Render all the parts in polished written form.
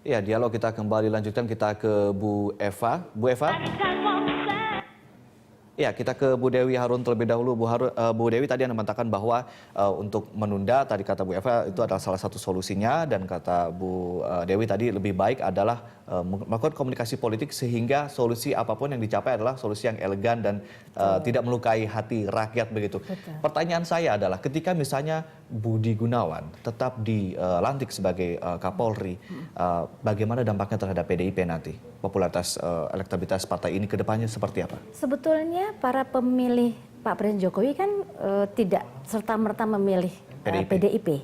Ya, dialog kita kembali lanjutkan, kita ke Bu Eva. Bu Eva? Ya, kita ke Bu Dewi Harun terlebih dahulu. Bu Dewi tadi Anda mengatakan bahwa untuk menunda, tadi kata Bu Eva, itu adalah salah satu solusinya. Dan kata Bu Dewi tadi lebih baik adalah melakukan komunikasi politik sehingga solusi apapun yang dicapai adalah solusi yang elegan dan tidak melukai hati rakyat begitu. Betul. Pertanyaan saya adalah ketika misalnya Budi Gunawan tetap dilantik sebagai Kapolri, bagaimana dampaknya terhadap PDIP nanti? Popularitas, elektabilitas partai ini ke depannya seperti apa? Sebetulnya para pemilih Pak Presiden Jokowi kan tidak serta-merta memilih PDIP.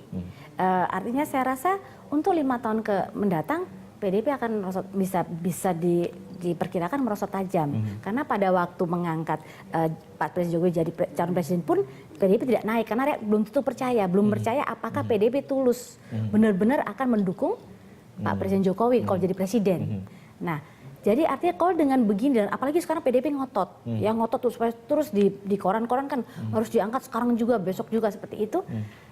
Artinya saya rasa untuk 5 tahun mendatang PDIP akan merosot, bisa diperkirakan merosot tajam. Karena pada waktu mengangkat Pak Presiden Jokowi jadi calon presiden pun PDIP tidak naik karena rakyat belum tentu percaya, percaya apakah PDIP tulus benar-benar akan mendukung Pak Presiden Jokowi kalau jadi presiden. Nah, jadi artinya kalau dengan begini, dan apalagi sekarang PDIP ngotot, yang ngotot terus di koran-koran kan harus diangkat sekarang juga, besok juga seperti itu,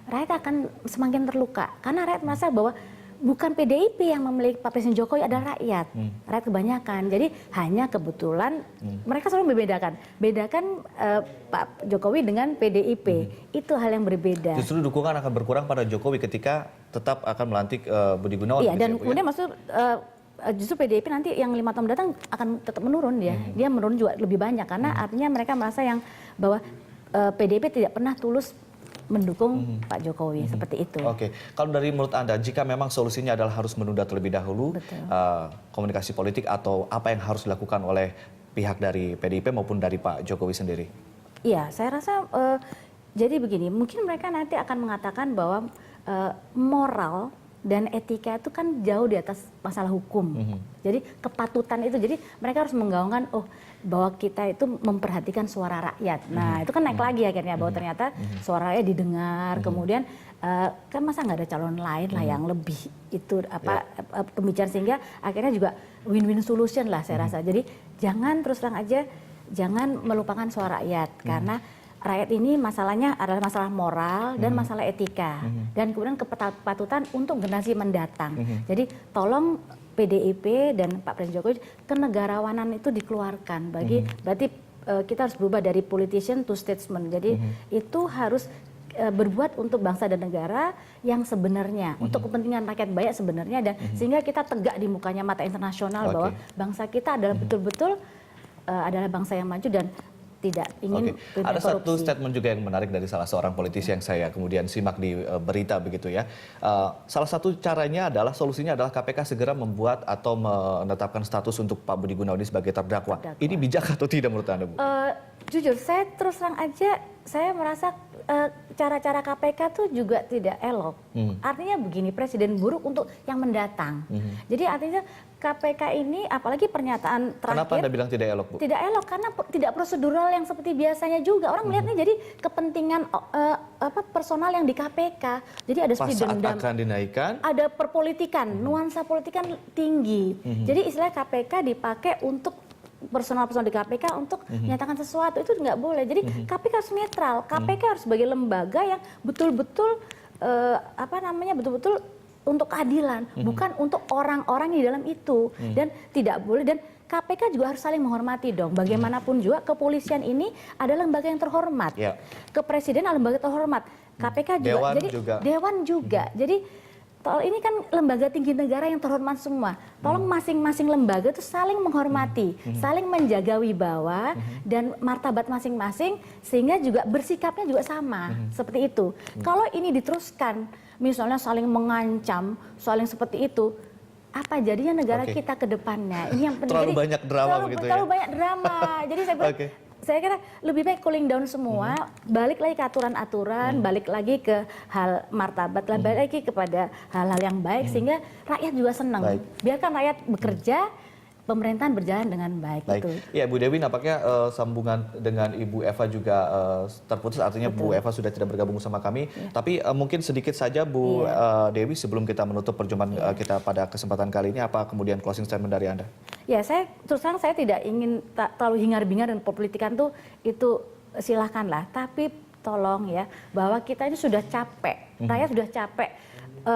rakyat akan semakin terluka. Karena rakyat merasa bahwa bukan PDIP yang memilih Pak Presiden Jokowi, adalah rakyat. Rakyat kebanyakan. Jadi hanya kebetulan mereka selalu bedakan Pak Jokowi dengan PDIP. Itu hal yang berbeda. Justru dukungan akan berkurang pada Jokowi ketika tetap akan melantik Budi Gunawan. Iya, dan kemudian maksud justru PDIP nanti yang 5 tahun mendatang akan tetap menurun dia. Dia menurun juga lebih banyak karena artinya mereka merasa bahwa PDIP tidak pernah tulus mendukung Pak Jokowi seperti itu. Oke, kalau dari menurut Anda, jika memang solusinya adalah harus menunda terlebih dahulu komunikasi politik, atau apa yang harus dilakukan oleh pihak dari PDIP maupun dari Pak Jokowi sendiri? Iya, saya rasa jadi begini, mungkin mereka nanti akan mengatakan bahwa moral dan etika itu kan jauh di atas masalah hukum. Jadi kepatutan itu, jadi mereka harus menggaungkan bahwa kita itu memperhatikan suara rakyat. Nah, itu kan naik lagi akhirnya bahwa ternyata suara rakyat didengar. Kemudian kan masa nggak ada calon lain lah yang lebih itu pembicaraan, sehingga akhirnya juga win-win solution lah saya rasa. Jadi jangan terus terang aja, jangan melupakan suara rakyat karena rakyat ini masalahnya adalah masalah moral dan masalah etika dan kemudian kepatutan untuk generasi mendatang. Jadi tolong PDIP dan Pak Presiden Jokowi, kenegarawanan itu dikeluarkan. Berarti kita harus berubah dari politician to statesman. Jadi itu harus berbuat untuk bangsa dan negara yang sebenarnya, untuk kepentingan rakyat banyak sebenarnya, dan sehingga kita tegak di mukanya mata internasional bahwa bangsa kita adalah betul-betul adalah bangsa yang maju dan tidak ingin Ada satu statement juga yang menarik dari salah seorang politisi yang saya kemudian simak di berita begitu ya. Salah satu caranya adalah, solusinya adalah KPK segera membuat atau menetapkan status untuk Pak Budi Gunawan sebagai terdakwa. Ini bijak atau tidak menurut Anda, Bu? Jujur, saya terus terang aja, saya merasa cara-cara KPK tuh juga tidak elok. Artinya begini, presiden buruk untuk yang mendatang. Jadi artinya KPK ini, apalagi pernyataan terakhir. Kenapa Anda bilang tidak elok, Bu? Tidak elok karena tidak prosedural yang seperti biasanya juga. Orang melihatnya jadi kepentingan personal yang di KPK. Jadi ada seperti dendam, akan dinaikkan, ada perpolitikan, nuansa politikan tinggi. Jadi istilah KPK dipakai untuk personal-personal di KPK untuk menyatakan sesuatu, itu nggak boleh. Jadi KPK harus netral. KPK harus sebagai lembaga yang betul-betul betul-betul untuk keadilan, bukan untuk orang-orang di dalam itu. Dan tidak boleh, dan KPK juga harus saling menghormati dong. Bagaimanapun juga kepolisian ini adalah lembaga yang terhormat. Kepresiden adalah lembaga terhormat. KPK juga, Dewan juga. Jadi ini kan lembaga tinggi negara yang terhormat semua. Tolong masing-masing lembaga itu saling menghormati, saling menjaga wibawa dan martabat masing-masing, sehingga juga bersikapnya juga sama, seperti itu. Kalau ini diteruskan, misalnya saling mengancam, saling seperti itu, apa jadinya negara kita ke depannya? Ini yang penting. Terlalu banyak drama begitu ya? Terlalu banyak drama. Jadi saya kira lebih baik cooling down semua, balik lagi ke aturan-aturan, balik lagi ke hal martabat, balik lagi kepada hal-hal yang baik, sehingga rakyat juga senang. Biarkan rakyat bekerja, pemerintahan berjalan dengan baik. Itu. Ya, Bu Dewi, nampaknya sambungan dengan Ibu Eva juga terputus, artinya Bu Eva sudah tidak bergabung sama kami. Tapi mungkin sedikit saja Bu Dewi, sebelum kita menutup perjumpaan kita pada kesempatan kali ini, apa kemudian closing statement dari Anda? Ya, terus terang saya tidak ingin terlalu hingar-bingar, dan politikan itu silahkanlah. Tapi tolong ya, bahwa kita ini sudah capek, rakyat sudah capek.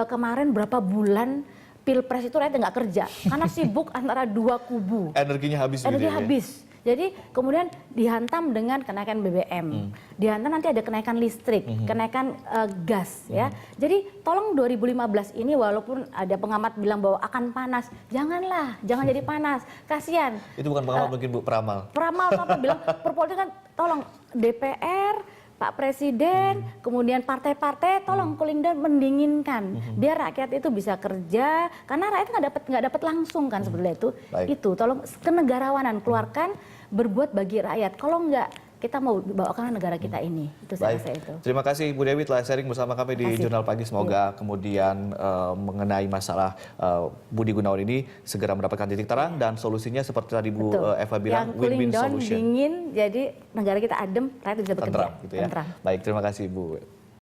Kemarin berapa bulan pilpres itu rakyat nggak kerja karena sibuk antara dua kubu. Energinya habis. Energi gitu ya. habis. Jadi kemudian dihantam dengan kenaikan BBM, dihantam nanti ada kenaikan listrik, kenaikan gas ya. Jadi tolong 2015 ini walaupun ada pengamat bilang bahwa akan panas, jangan jadi panas, kasihan. Itu bukan pengamat mungkin Bu, peramal. Peramal apa bilang perpolitik kan tolong DPR, Pak Presiden, kemudian partai-partai tolong cooling down, mendinginkan biar rakyat itu bisa kerja karena rakyat nggak dapat langsung kan sebetulnya itu. Baik. Itu tolong kenegarawanan keluarkan berbuat bagi rakyat. Kalau enggak kita mau bawakan negara kita ini. Itu saya rasa itu. Terima kasih Bu Dewi telah sharing bersama kami di Jurnal Pagi. Semoga kemudian mengenai masalah Budi Gunawan ini segera mendapatkan titik terang dan solusinya seperti tadi Bu Eva bilang win-win solution. Dingin jadi negara kita adem, rakyat bisa bekerja. Tentram gitu ya. Tentram. Baik, terima kasih Bu.